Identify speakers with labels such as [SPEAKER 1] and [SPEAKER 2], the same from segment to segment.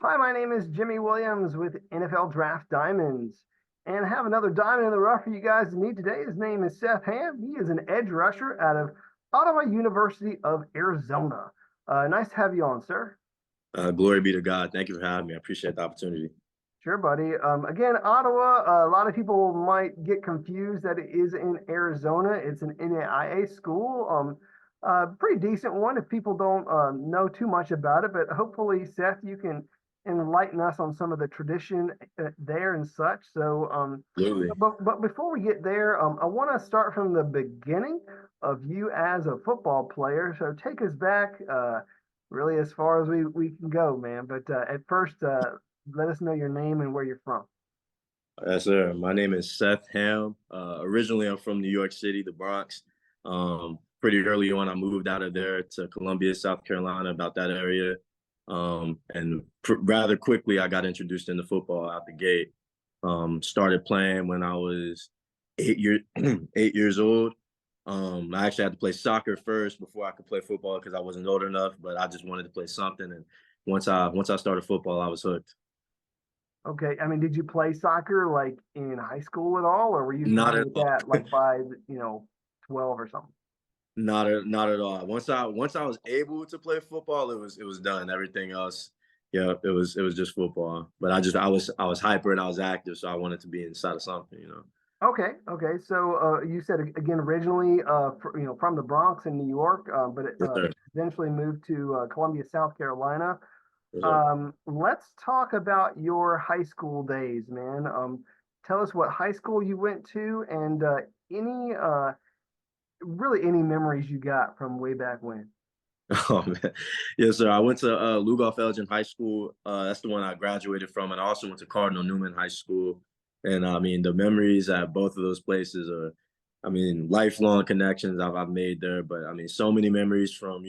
[SPEAKER 1] Hi, my name is Jimmy Williams with NFL Draft Diamonds, and I have another diamond in the rough for you guys to meet today. His name is Seth Ham. He is an edge rusher out of Ottawa University of Arizona. Nice to have you on, sir.
[SPEAKER 2] Glory be to God. Thank you for having me. I appreciate the opportunity.
[SPEAKER 1] Sure, buddy. Again, Ottawa, a lot of people might get confused that it is in Arizona. It's an NAIA school, pretty decent one if people don't know too much about it. But hopefully, Seth, you can enlighten us on some of the tradition there and such.
[SPEAKER 2] Absolutely.
[SPEAKER 1] But before we get there, I want to start from the beginning of you as a football player. So take us back, really as far as we can go, man. But at first, let us know your name and where you're from.
[SPEAKER 2] Yes, sir. My name is Seth Ham. Originally, I'm from New York City, the Bronx. Pretty early on, I moved out of there to Columbia, South Carolina, about that area. And rather quickly, I got introduced into football out the gate. Started playing when I was 8 years old. I actually had to play soccer first before I could play football because I wasn't old enough, but I just wanted to play something. And once I started football, I was hooked.
[SPEAKER 1] Okay, I mean, did you play soccer like in high school at all, or were you
[SPEAKER 2] Not
[SPEAKER 1] done
[SPEAKER 2] at
[SPEAKER 1] with
[SPEAKER 2] all.
[SPEAKER 1] that like by 12 or something?
[SPEAKER 2] Not at all. Once I was able to play football, it was done. Everything else, yeah, it was just football. But I was hyper and I was active, so I wanted to be inside of something.
[SPEAKER 1] Okay, okay. So you said again originally from the Bronx in New York, but
[SPEAKER 2] Yes, sir.
[SPEAKER 1] eventually moved to Columbia, South Carolina.
[SPEAKER 2] Yes, sir.
[SPEAKER 1] Let's talk about your high school days, man. Tell us what high school you went to and any really any memories you got from way back when.
[SPEAKER 2] Oh man, yes, sir. I went to Lugoff Elgin High School. That's the one I graduated from, and I also went to Cardinal Newman High School. And I mean, the memories at both of those places are, I mean, lifelong connections I've made there. But I mean, so many memories from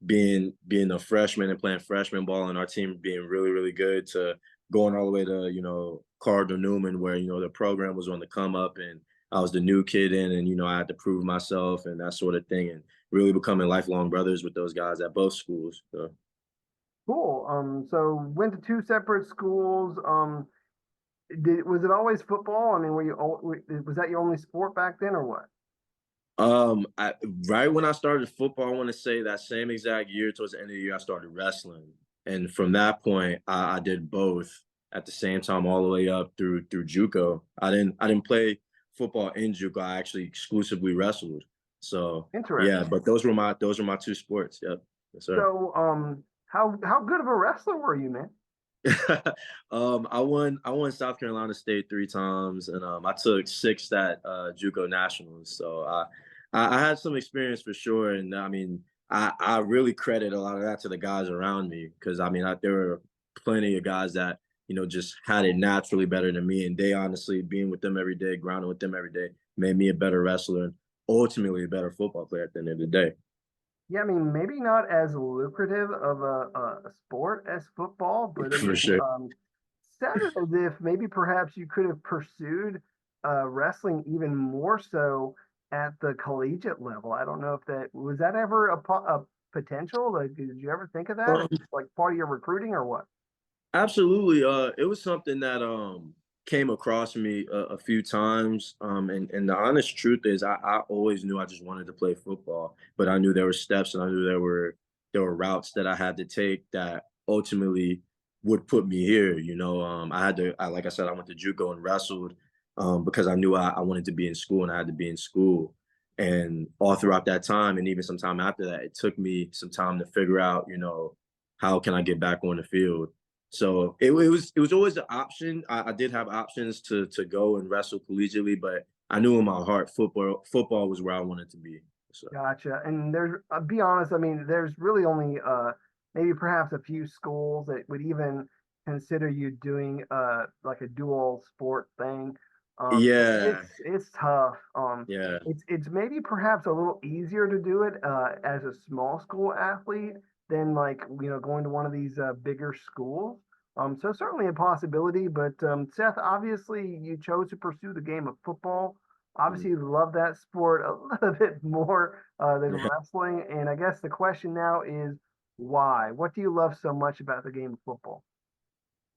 [SPEAKER 2] being a freshman and playing freshman ball and our team being really really good to going all the way to Cardinal Newman where the program was on the come up and I was the new kid in and I had to prove myself and that sort of thing and really becoming lifelong brothers with those guys at both schools. So.
[SPEAKER 1] Cool. So went to two separate schools. Was it always football? I mean, was that your only sport back then, or what?
[SPEAKER 2] Right when I started football, I want to say that same exact year, towards the end of the year, I started wrestling, and from that point, I did both at the same time, all the way up through JUCO. I didn't play football in JUCO. I actually exclusively wrestled. So yeah,
[SPEAKER 1] Interesting.
[SPEAKER 2] but those were my two sports. Yep, yes, sir.
[SPEAKER 1] So, how good of a wrestler were you, man?
[SPEAKER 2] I won South Carolina State 3 times, and I took six at JUCO Nationals. So I had some experience for sure, and I mean I really credit a lot of that to the guys around me because I mean there were plenty of guys that just had it naturally better than me, and they honestly being with them every day, grounding with them every day, made me a better wrestler and ultimately a better football player at the end of the day.
[SPEAKER 1] Yeah, I mean, maybe not as lucrative of a sport as football, but I
[SPEAKER 2] For
[SPEAKER 1] mean,
[SPEAKER 2] sure.
[SPEAKER 1] sounded as if maybe perhaps you could have pursued wrestling even more so at the collegiate level. I don't know if that was that ever a potential. Like, did you ever think of that as like part of your recruiting or what?
[SPEAKER 2] Absolutely. It was something that came across me a few times. And the honest truth is I always knew I just wanted to play football, but I knew there were steps and I knew there were routes that I had to take that ultimately would put me here. I had to like I said, I went to JUCO and wrestled because I knew I wanted to be in school and I had to be in school. And all throughout that time, and even some time after that, it took me some time to figure out, how can I get back on the field. So it was always an option. I did have options to go and wrestle collegiately, but I knew in my heart football was where I wanted to be. So
[SPEAKER 1] Gotcha. And there's, I'll be honest, I mean, there's really only maybe perhaps a few schools that would even consider you doing like a dual sport thing.
[SPEAKER 2] yeah,
[SPEAKER 1] It's tough.
[SPEAKER 2] yeah,
[SPEAKER 1] It's maybe perhaps a little easier to do it as a small school athlete than like going to one of these bigger schools. So certainly a possibility, but Seth, obviously you chose to pursue the game of football. Obviously,
[SPEAKER 2] mhm,
[SPEAKER 1] you love that sport a little bit more than
[SPEAKER 2] yeah.
[SPEAKER 1] wrestling. And I guess the question now is, Why? What do you love so much about the game of football?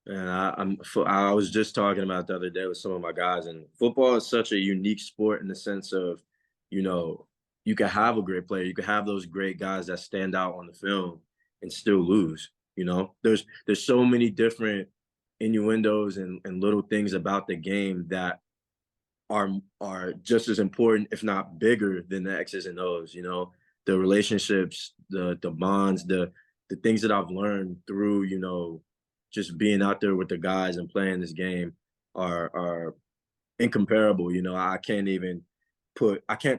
[SPEAKER 2] And I was just talking about the other day with some of my guys, and football is such a unique sport in the sense of, you know, you can have a great player, you can have those great guys that stand out on the film and still lose. There's so many different innuendos and little things about the game that are just as important, if not bigger, than the X's and O's. The relationships, the bonds, the things that I've learned through just being out there with the guys and playing this game are incomparable. I can't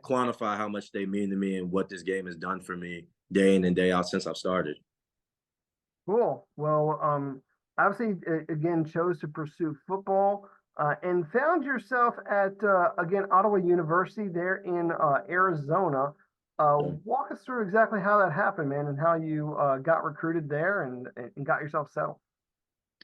[SPEAKER 2] quantify how much they mean to me and what this game has done for me day in and day out since I've started.
[SPEAKER 1] Cool. Well, obviously, again, chose to pursue football and found yourself at, again, Ottawa University there in Arizona. Walk us through exactly how that happened, man, and how you got recruited there and got yourself settled.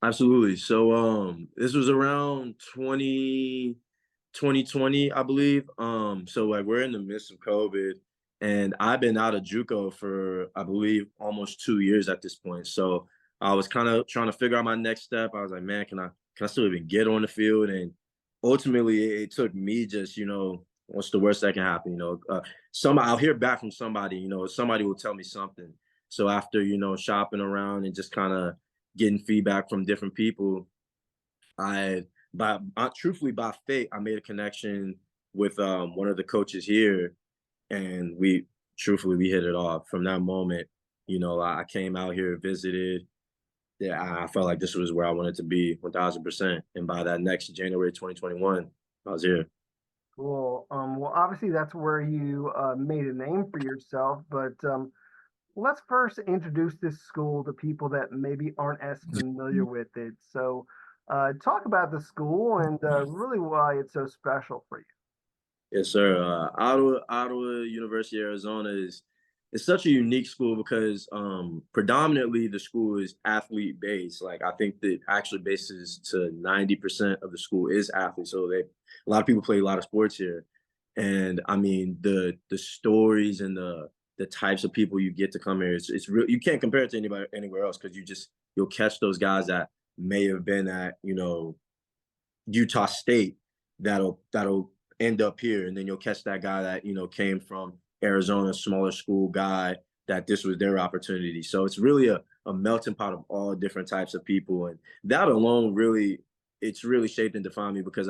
[SPEAKER 2] Absolutely. So this was around 2020, I believe. So like we're in the midst of COVID, and I've been out of JUCO for I believe almost 2 years at this point. So I was kind of trying to figure out my next step. I was like, man, can I still even get on the field? And ultimately, it took me just what's the worst that can happen? I'll hear back from somebody. Somebody will tell me something. So after shopping around and just kind of getting feedback from different people, truthfully by fate, I made a connection with one of the coaches here, and we hit it off. From that moment, I came out here, visited. Yeah, I felt like this was where I wanted to be 1,000%. And by that next January 2021, I was here.
[SPEAKER 1] Cool. Well, obviously, that's where you made a name for yourself, but let's first introduce this school to people that maybe aren't as familiar with it. So, talk about the school and really why it's so special for you.
[SPEAKER 2] Yes, sir. Ottawa University, Arizona is such a unique school because predominantly the school is athlete based. Like I think that actually bases to 90% of the school is athletes. So a lot of people play a lot of sports here, and I mean the stories and the types of people you get to come here. It's real. You can't compare it to anybody anywhere else because you'll catch those guys that may have been at Utah State that'll end up here, and then you'll catch that guy that came from Arizona, smaller school guy that this was their opportunity. So it's really a melting pot of all different types of people, and that alone it's really shaped and defined me because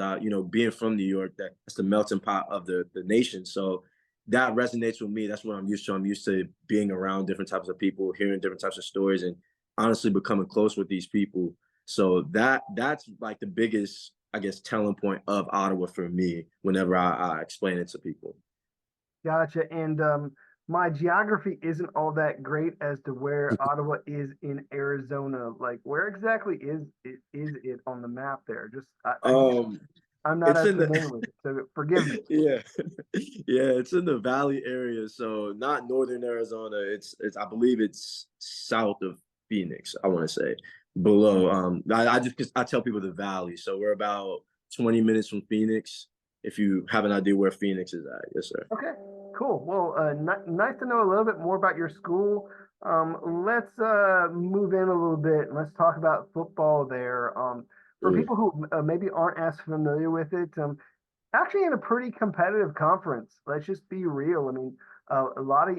[SPEAKER 2] being from New York, that's the melting pot of the nation. So that resonates with me. That's what I'm used to. I'm used to being around different types of people, hearing different types of stories, and honestly becoming close with these people. So that's like the biggest, I guess, telling point of Ottawa for me whenever I explain it to people.
[SPEAKER 1] Gotcha. And my geography isn't all that great as to where Ottawa is in Arizona. Like, where exactly is it on the map there? Just
[SPEAKER 2] Um,
[SPEAKER 1] I'm not
[SPEAKER 2] it's
[SPEAKER 1] as
[SPEAKER 2] in
[SPEAKER 1] familiar
[SPEAKER 2] the
[SPEAKER 1] with it, so forgive me.
[SPEAKER 2] yeah, yeah, it's in the Valley area, so not northern Arizona. It's I believe it's south of Phoenix. I want to say below. I just 'cause I tell people the Valley, so we're about 20 minutes from Phoenix. If you have an idea where Phoenix is at, yes, sir.
[SPEAKER 1] Okay, cool. Well, nice to know a little bit more about your school. Let's move in a little bit. Let's talk about football there. For
[SPEAKER 2] Mm.
[SPEAKER 1] people who maybe aren't as familiar with it, actually in a pretty competitive conference. Let's just be real. I mean, a lot of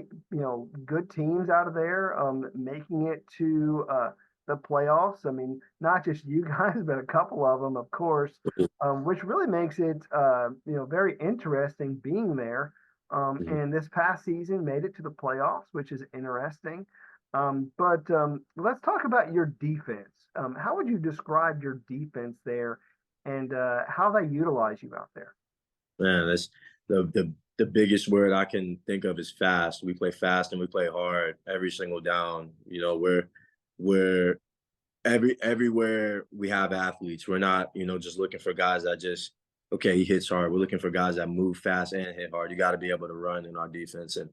[SPEAKER 1] good teams out of there making it to the playoffs. I mean, not just you guys, but a couple of them, of course, which really makes it very interesting being there.
[SPEAKER 2] Mhm.
[SPEAKER 1] And this past season made it to the playoffs, which is interesting. But let's talk about your defense. How would you describe your defense there, and how they utilize you out there?
[SPEAKER 2] Man, that's the biggest word I can think of is fast. We play fast and we play hard every single down. We're everywhere we have athletes. We're not, just looking for guys that just okay, he hits hard. We're looking for guys that move fast and hit hard. You got to be able to run in our defense. And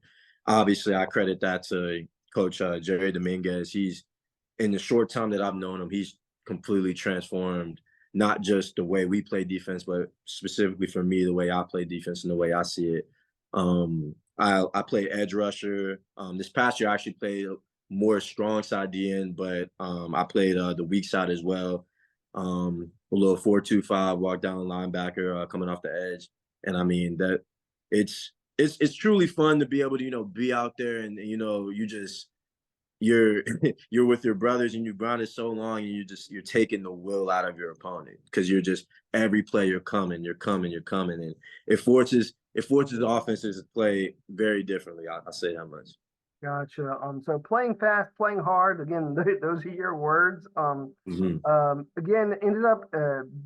[SPEAKER 2] obviously I credit that to Coach Jerry Dominguez. He's in the short time that I've known him, he's completely transformed not just the way we play defense, but specifically for me, the way I play defense and the way I see it. I play edge rusher. This past year, I actually played more strong side DN, but I played the weak side as well. A little 4-2-5 walk down linebacker coming off the edge, and I mean that it's truly fun to be able to be out there and you just you're you're with your brothers and you've grounded so long and you're taking the will out of your opponent because you're just every play you're coming and it forces the offenses to play very differently. I'll say that much.
[SPEAKER 1] Gotcha. So playing fast, playing hard. Again, those are your words.
[SPEAKER 2] Hmm.
[SPEAKER 1] Again, ended up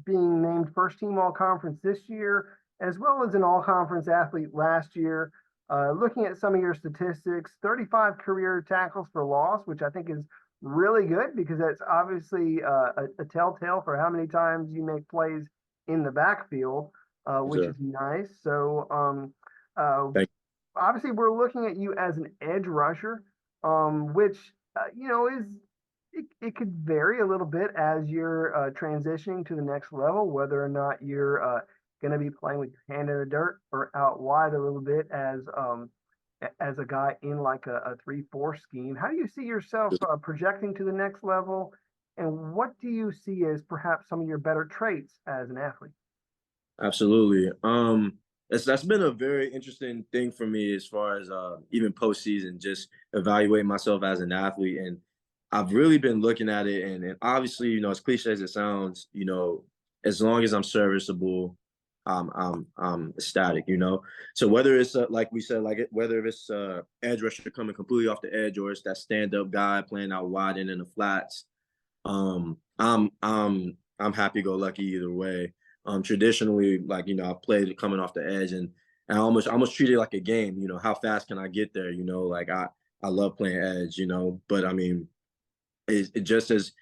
[SPEAKER 1] being named first team all conference this year, as well as an all conference athlete last year. Looking at some of your statistics, 35 career tackles for loss, which I think is really good because that's obviously a telltale for how many times you make plays in the backfield, which is
[SPEAKER 2] Sure.
[SPEAKER 1] nice. So, uh,
[SPEAKER 2] Thank
[SPEAKER 1] obviously we're looking at you as an edge rusher, which is it could vary a little bit as you're transitioning to the next level, whether or not you're going to be playing with your hand in the dirt or out wide a little bit as a guy in like a 3-4 scheme. How do you see yourself
[SPEAKER 2] you.
[SPEAKER 1] projecting to the next level, and what do you see as perhaps some of your better traits as an athlete?
[SPEAKER 2] Absolutely. That's been a very interesting thing for me as far as even postseason, just evaluating myself as an athlete. And I've really been looking at it, and obviously, as cliche as it sounds, as long as I'm serviceable, I'm ecstatic. So whether it's like we said, whether it's edge rusher coming completely off the edge, or it's that stand up guy playing out wide and in the flats, I'm happy go lucky either way. Traditionally, like I played coming off the edge, and I almost treat it like a game. How fast can I get there? Like I love playing edge. But I mean, it just as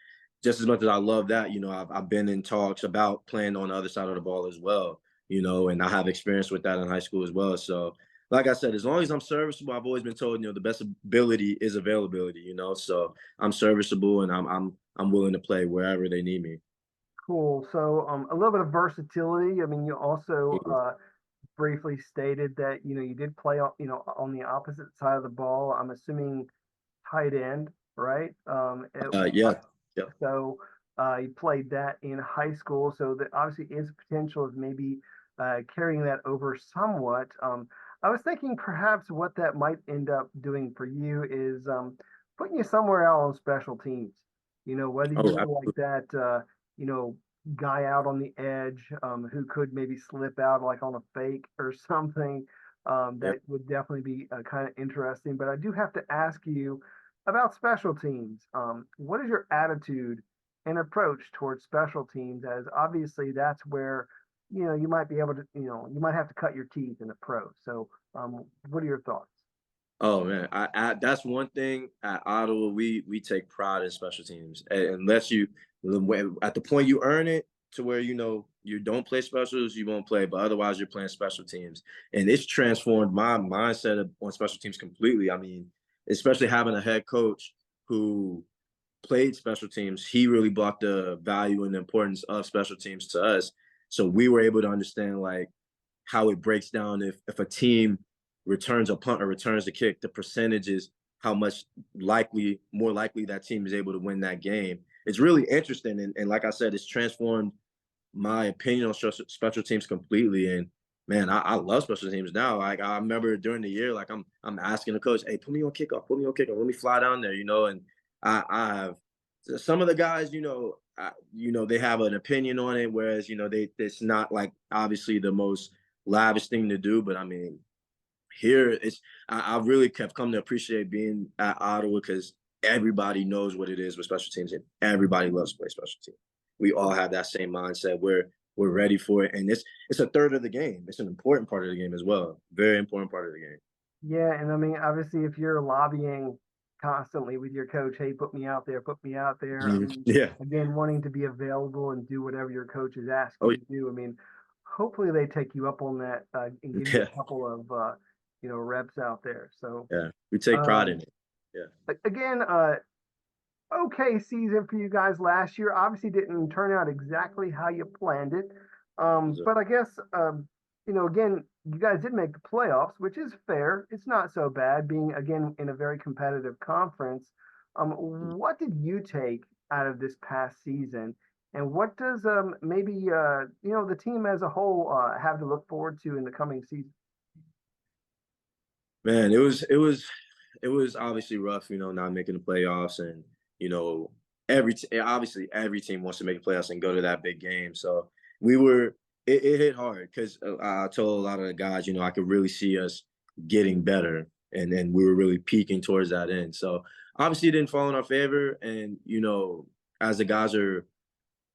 [SPEAKER 2] much as I love that. I've been in talks about playing on the other side of the ball as well. And I have experience with that in high school as well. So, like I said, as long as I'm serviceable, I've always been told, the best ability is availability. So I'm serviceable and I'm willing to play wherever they need me.
[SPEAKER 1] Cool. So a little bit of versatility. I mean, you also
[SPEAKER 2] Mhm.
[SPEAKER 1] briefly stated that you did play on the opposite side of the ball. I'm assuming tight end, right?
[SPEAKER 2] Yeah, yeah,
[SPEAKER 1] So you played that in high school, so that obviously is potential of maybe carrying that over somewhat. I was thinking perhaps what that might end up doing for you is putting you somewhere out on special teams. Whether
[SPEAKER 2] oh,
[SPEAKER 1] you're like that, you know, guy out on the edge who could maybe slip out like on a fake or something.
[SPEAKER 2] yeah.
[SPEAKER 1] That would definitely be kind of interesting. But I do have to ask you about special teams. What is your attitude and approach towards special teams? As obviously that's where you might be able to you might have to cut your teeth in the pros. So, what are your thoughts?
[SPEAKER 2] Oh man, that's one thing at Ottawa. We take pride in special teams, unless you at the point you earn it to where you don't play specials, you won't play. But otherwise, you're playing special teams, and it's transformed my mindset on special teams completely. I mean, especially having a head coach who played special teams, he really brought the value and the importance of special teams to us. So we were able to understand like how it breaks down if a team returns a punt or returns a kick, the percentages, how much more likely that team is able to win that game. It's really interesting. And like I said, it's transformed my opinion on special teams completely. And man, I love special teams now. Like I remember during the year, like I'm asking the coach, hey, put me on kickoff, let me fly down there, and I have some of the guys, they have an opinion on it, whereas it's not like obviously the most lavish thing to do, but I mean, here I really have come to appreciate being at Ottawa because everybody knows what it is with special teams and everybody loves to play special teams. We all have that same mindset. We're ready for it, and it's a third of the game. It's an important part of the game as well. Very important part of the game.
[SPEAKER 1] Yeah, and I mean, obviously, if you're lobbying constantly with your coach, hey, put me out there. I
[SPEAKER 2] Mhm.
[SPEAKER 1] mean,
[SPEAKER 2] Yeah.
[SPEAKER 1] again, wanting to be available and do whatever your coach is asking
[SPEAKER 2] Oh
[SPEAKER 1] you to do. I mean, hopefully they take you up on that and give you
[SPEAKER 2] yeah.
[SPEAKER 1] a couple of reps out there. So
[SPEAKER 2] Yeah. We take pride
[SPEAKER 1] um,
[SPEAKER 2] in it. Yeah.
[SPEAKER 1] again, okay season for you guys last year. Obviously, didn't turn out exactly how you planned it.
[SPEAKER 2] So,
[SPEAKER 1] But I guess again, you guys did make the playoffs, which is fair. It's not so bad being again in a very competitive conference. What did you take out of this past season? And what does maybe the team as a whole have to look forward to in the coming season?
[SPEAKER 2] Man, it was obviously rough, not making the playoffs, and you know, obviously every team wants to make the playoffs and go to that big game. So we were it hit hard because I told a lot of the guys, I could really see us getting better, and then we were really peaking towards that end. So obviously it didn't fall in our favor, and as the guys are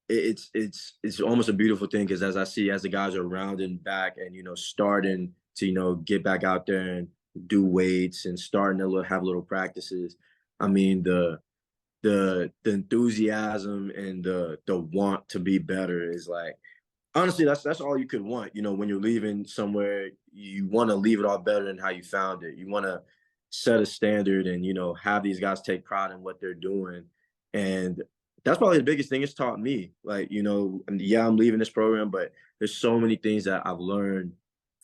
[SPEAKER 2] it's almost a beautiful thing because as the guys are rounding back and starting to get back out there and do weights and starting to have little practices. I mean the enthusiasm and the want to be better is like honestly that's all you could want. When you're leaving somewhere, you want to leave it all better than how you found it. You want to set a standard and have these guys take pride in what they're doing. And that's probably the biggest thing it's taught me. Like, and yeah, I'm leaving this program, but there's so many things that I've learned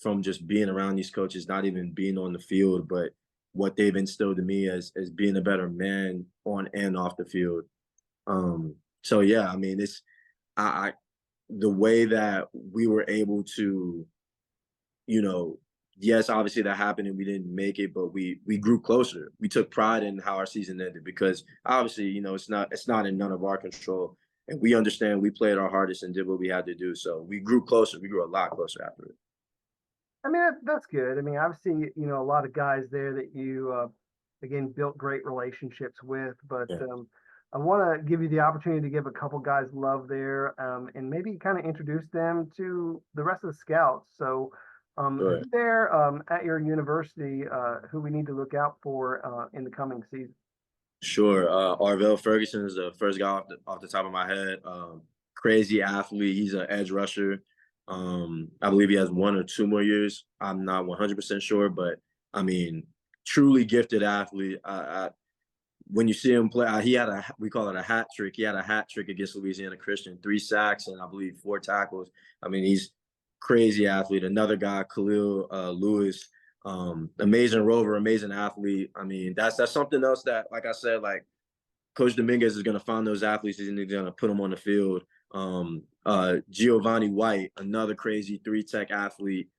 [SPEAKER 2] from just being around these coaches, not even being on the field, but what they've instilled in me as being a better man on and off the field. So yeah, I mean, I the way that we were able to, you know, yes, obviously that happened and we didn't make it, but we grew closer. We took pride in how our season ended because obviously, it's not in none of our control. And we understand we played our hardest and did what we had to do. So we grew closer. We grew a lot closer after it.
[SPEAKER 1] I mean, that's good. I mean, obviously, a lot of guys there that you, again, built great relationships with. But
[SPEAKER 2] Yeah.
[SPEAKER 1] I want to give you the opportunity to give a couple guys love there, and maybe kind of introduce them to the rest of the scouts. So, who
[SPEAKER 2] Sure.
[SPEAKER 1] there at your university who we need to look out for in the coming season?
[SPEAKER 2] Sure. Arvell Ferguson is the first guy off the top of my head. Crazy athlete. He's an edge rusher. I believe he has 1 or 2 more years. I'm not 100% sure, but I mean, truly gifted athlete. When you see him play, we call it a hat trick. He had a hat trick against Louisiana Christian, 3 sacks and I believe 4 tackles. I mean, he's crazy athlete. Another guy, Khalil Lewis, amazing rover, amazing athlete. I mean, that's something else that, like I said, like Coach Dominguez is going to find those athletes and he's going to put them on the field. Giovanni White, another crazy 3 tech athlete.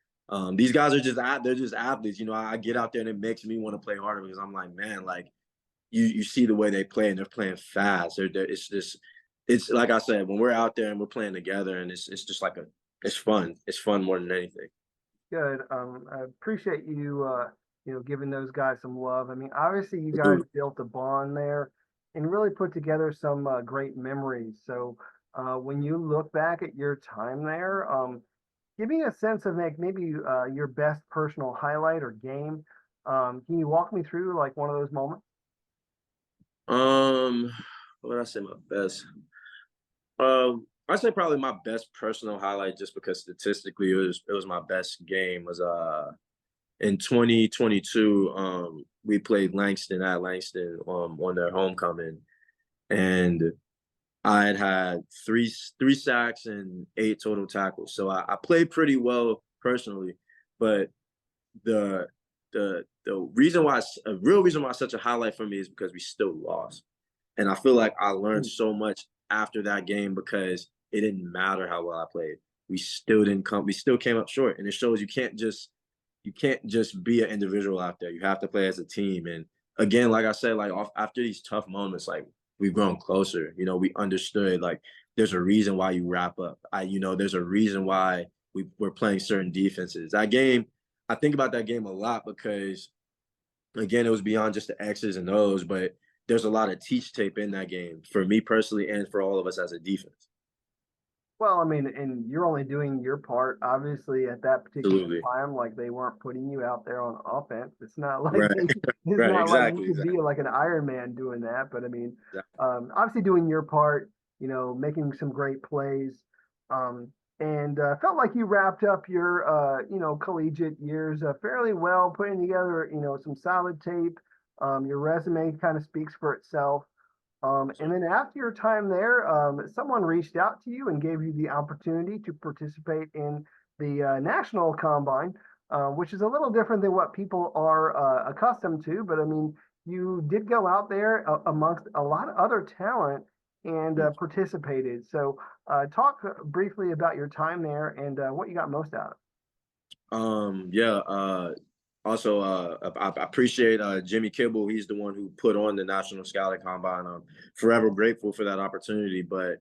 [SPEAKER 2] These guys are they're just athletes. I get out there and it makes me want to play harder because I'm like, man, like you see the way they play and they're playing fast. It's like I said, when we're out there and we're playing together and it's just like it's fun. It's fun more than anything.
[SPEAKER 1] Good. I appreciate you, giving those guys some love. I mean, obviously, you guys
[SPEAKER 2] Absolutely.
[SPEAKER 1] built a bond there and really put together some great memories. So, when you look back at your time there, give me a sense of maybe your best personal highlight or game. Can you walk me through like one of those moments?
[SPEAKER 2] Um, what would I say my best? I'd say probably my best personal highlight, just because statistically it was my best game, was in 2022. We played Langston at Langston on their homecoming, and I had three sacks and 8 total tackles. So I played pretty well personally, but the the reason why a real reason why it's such a highlight for me is because we still lost. And I feel like I learned
[SPEAKER 1] Mm.
[SPEAKER 2] so much after that game because it didn't matter how well I played. We still came up short. And it shows you can't just be an individual out there. You have to play as a team. And again, like I said, like after these tough moments, like we've grown closer. We understood like there's a reason why you wrap up. There's a reason why we're playing certain defenses. That game, I think about that game a lot because again, it was beyond just the X's and O's, but there's a lot of teach tape in that game for me personally and for all of us as a defense.
[SPEAKER 1] Well, I mean, and you're only doing your part. Obviously, at that particular
[SPEAKER 2] Absolutely.
[SPEAKER 1] time, like they weren't putting you out there on offense. It's not like
[SPEAKER 2] Right.
[SPEAKER 1] it's
[SPEAKER 2] Right.
[SPEAKER 1] not like you
[SPEAKER 2] Exactly.
[SPEAKER 1] could be
[SPEAKER 2] Exactly.
[SPEAKER 1] like an Iron Man doing that. But I mean,
[SPEAKER 2] Exactly.
[SPEAKER 1] obviously doing your part. Making some great plays. And felt like you wrapped up your collegiate years fairly well, putting together some solid tape. Your resume kind of speaks for itself. And then after your time there, someone reached out to you and gave you the opportunity to participate in the national combine, which is a little different than what people are accustomed to. But I mean, you did go out there amongst a lot of other talent and participated. So talk briefly about your time there and what you got most out of
[SPEAKER 2] Yeah. Also, I appreciate Jimmy Kibble. He's the one who put on the National Scouting Combine. I'm forever grateful for that opportunity. But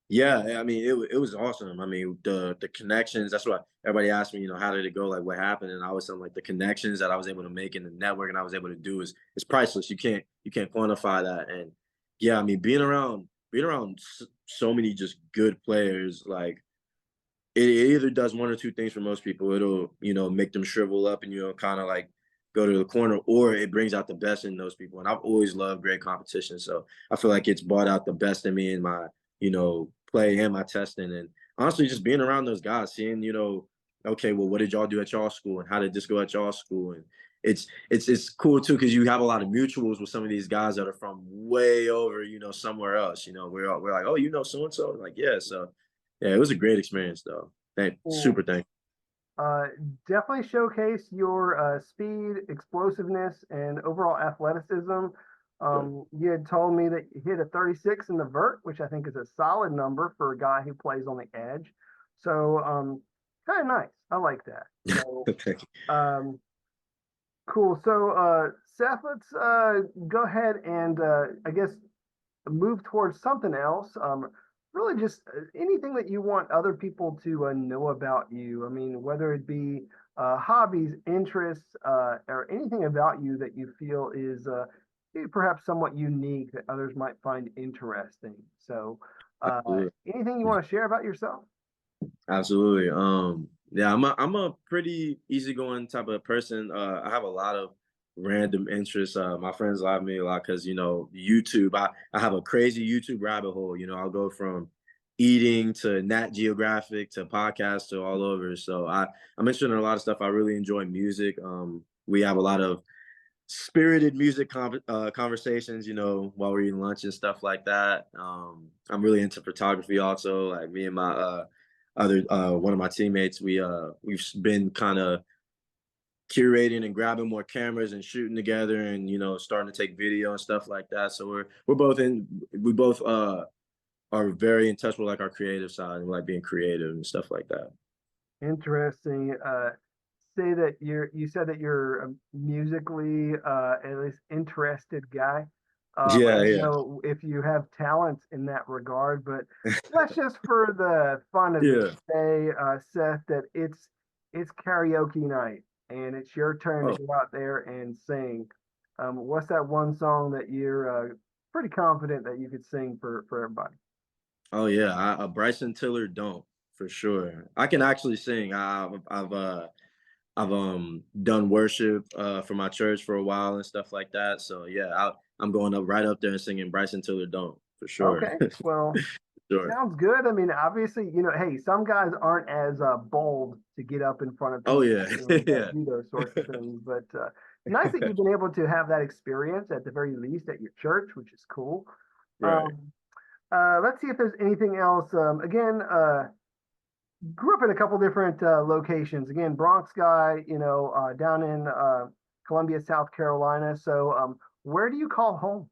[SPEAKER 2] yeah, I mean, it was awesome. I mean, the connections. That's what everybody asked me. You know, how did it go? Like, what happened? And I was saying, like, the connections that I was able to make in the network and I was able to do is priceless. You can't quantify that. And yeah, I mean, being around so many just good players, like it either does one or two things for most people. It'll, make them shrivel up and, kind of like go to the corner, or it brings out the best in those people. And I've always loved great competition. So I feel like it's brought out the best in me in my, play and my testing. And honestly, just being around those guys, seeing, okay, well, what did y'all do at y'all school? And how did this go at y'all school? And it's cool too, because you have a lot of mutuals with some of these guys that are from way over, somewhere else. We're like, oh, so and so. Like, yeah. So yeah, it was a great experience though.
[SPEAKER 1] it.
[SPEAKER 2] Super thank
[SPEAKER 1] Uh, Definitely showcase your speed, explosiveness, and overall athleticism.
[SPEAKER 2] you.
[SPEAKER 1] You had told me that you hit a 36 in the vert, which I think is a solid number for a guy who plays on the edge. So kind of nice. I like that. So
[SPEAKER 2] Thank you.
[SPEAKER 1] cool. So Seth, let's go ahead and I guess move towards something else. Really, just anything that you want other people to know about you. I mean, whether it be hobbies, interests, or anything about you that you feel is perhaps somewhat unique that others might find interesting. So,
[SPEAKER 2] Absolutely.
[SPEAKER 1] anything you want to share about yourself?
[SPEAKER 2] Absolutely. Yeah, I'm a pretty easygoing type of person. I have a lot of random interests. My friends love me a lot because, YouTube. I have a crazy YouTube rabbit hole. I'll go from eating to Nat Geographic to podcasts to all over. So I'm interested in a lot of stuff. I really enjoy music. We have a lot of spirited music conversations, while we're eating lunch and stuff like that. I'm really into photography also. Like me and my other one of my teammates, we've been kind of curating and grabbing more cameras and shooting together and starting to take video and stuff like that. So we both are very in touch with like our creative side and like being creative and stuff like that.
[SPEAKER 1] Interesting. Say that you said that you're a musically at least interested guy. I
[SPEAKER 2] Yeah,
[SPEAKER 1] don't
[SPEAKER 2] yeah.
[SPEAKER 1] know if you have talent in that regard, but let's just for the fun of it
[SPEAKER 2] Yeah.
[SPEAKER 1] say, Seth, that it's karaoke night and it's your turn to
[SPEAKER 2] Oh,
[SPEAKER 1] go out there and sing. What's that one song that you're pretty confident that you could sing for everybody?
[SPEAKER 2] oh yeah. Bryson Tiller don't for sure. I can actually sing. I've done worship for my church for a while and stuff like that. So yeah, I'm going up right up there and singing Bryson Tiller don't for sure.
[SPEAKER 1] Okay, well,
[SPEAKER 2] Sure.
[SPEAKER 1] sounds good. I mean, obviously, hey, some guys aren't as bold to get up in front of
[SPEAKER 2] Oh
[SPEAKER 1] people
[SPEAKER 2] yeah.
[SPEAKER 1] and
[SPEAKER 2] Yeah.
[SPEAKER 1] do those sorts of things. But nice that you've been able to have that experience at the very least at your church, which is cool.
[SPEAKER 2] Right.
[SPEAKER 1] Um, let's see if there's anything else. Again, grew up in a couple different locations. Again, Bronx guy, down in Columbia, South Carolina. So, where do you call home?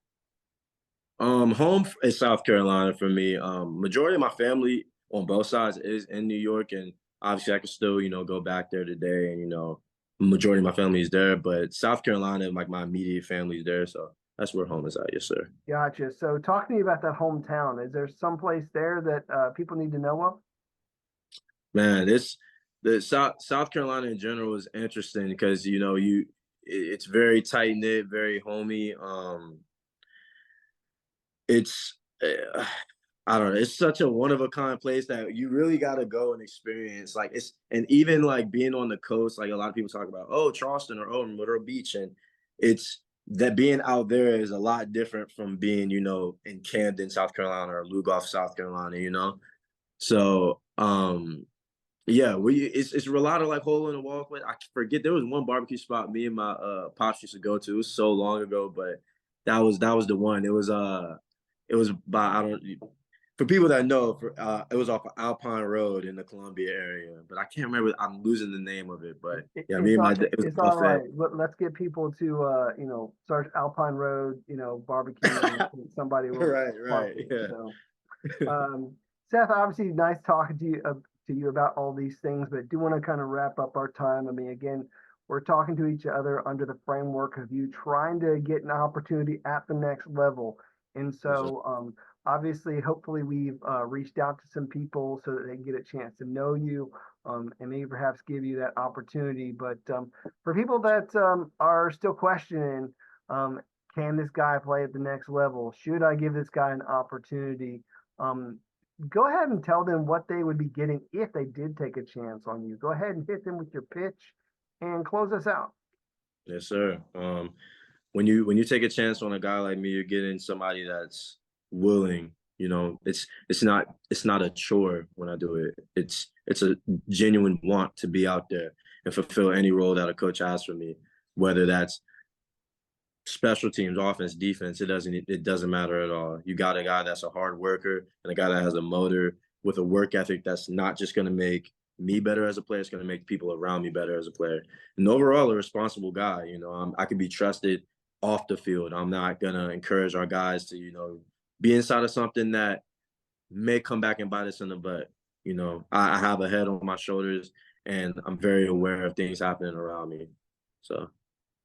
[SPEAKER 2] Home is South Carolina for me. Majority of my family on both sides is in New York, and obviously I can still, go back there today, and majority of my family is there. But South Carolina, like my immediate family is there, so that's where home is at. Yes, sir.
[SPEAKER 1] Gotcha. So, talk to me about that hometown. Is there some place there that people need to know of?
[SPEAKER 2] Man, the South Carolina in general is interesting because it's very tight knit, very homey. It's I don't know. It's such a one of a kind place that you really got to go and experience. Like and even like being on the coast, like a lot of people talk about, oh, Charleston or oh, Myrtle Beach, and it's that being out there is a lot different from being, in Camden, South Carolina, or Lugoff, South Carolina. So yeah, it's a lot of like hole in the wall. I forget there was one barbecue spot me and my pops used to go to. It was so long ago, but that was the one. It was by I don't For people that know, it was off of Alpine Road in the Columbia area, but I can't remember. I'm losing the name of it, but yeah, me and it was
[SPEAKER 1] It's all
[SPEAKER 2] off there.
[SPEAKER 1] right. Let's get people to, search Alpine Road, barbecue, and I think somebody will
[SPEAKER 2] Right,
[SPEAKER 1] park
[SPEAKER 2] right,
[SPEAKER 1] it.
[SPEAKER 2] yeah.
[SPEAKER 1] So, um, Seth, obviously nice talking to you about all these things, but do want to kind of wrap up our time. I mean, again, we're talking to each other under the framework of you trying to get an opportunity at the next level. And
[SPEAKER 2] Yes, sir.
[SPEAKER 1] so, obviously, hopefully we've reached out to some people so that they can get a chance to know you, and maybe perhaps give you that opportunity. But for people that are still questioning, um, can this guy play at the next level? Should I give this guy an opportunity? Um, Go ahead and tell them what they would be getting if they did take a chance on you. Go ahead and hit them with your pitch and close us out.
[SPEAKER 2] Yes, sir. When you take a chance on a guy like me, you're getting somebody that's willing. It's not a chore when I do it. It's a genuine want to be out there and fulfill any role that a coach has for me, whether that's special teams, offense, defense. It doesn't matter at all. You got a guy that's a hard worker and a guy that has a motor with a work ethic that's not just going to make me better as a player. It's going to make people around me better as a player. And overall, a responsible guy. I can be trusted off the field. I'm not going to encourage our guys to be inside of something that may come back and bite us in the butt. I have a head on my shoulders, and I'm very aware of things happening around me. So.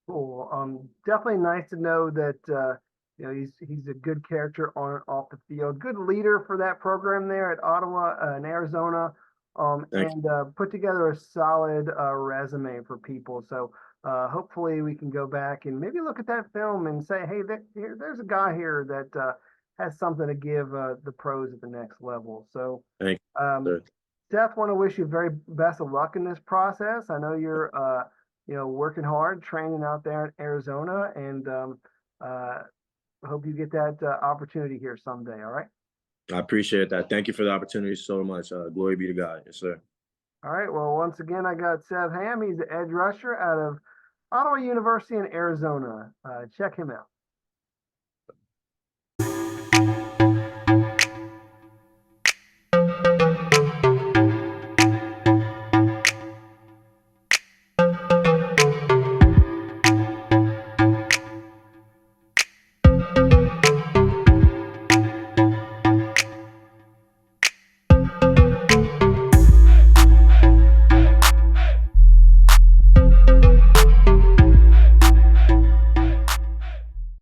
[SPEAKER 1] Cool. Definitely nice to know that he's a good character on and off the field, good leader for that program there at Ottawa in Arizona,
[SPEAKER 2] Thank
[SPEAKER 1] and put together a solid resume for people. So hopefully we can go back and maybe look at that film and say, hey, there's a guy here that has something to give the pros at the next level. So
[SPEAKER 2] Thank you,
[SPEAKER 1] um,
[SPEAKER 2] sir.
[SPEAKER 1] Seth, want to wish you very best of luck in this process. I know you're working hard, training out there in Arizona, and uh, hope you get that opportunity here someday. All right.
[SPEAKER 2] I appreciate that. Thank you for the opportunity so much. Glory be to God. Yes, sir.
[SPEAKER 1] All right. Well, once again, I got Seth Ham. He's the edge rusher out of Ottawa University in Arizona. Check him out.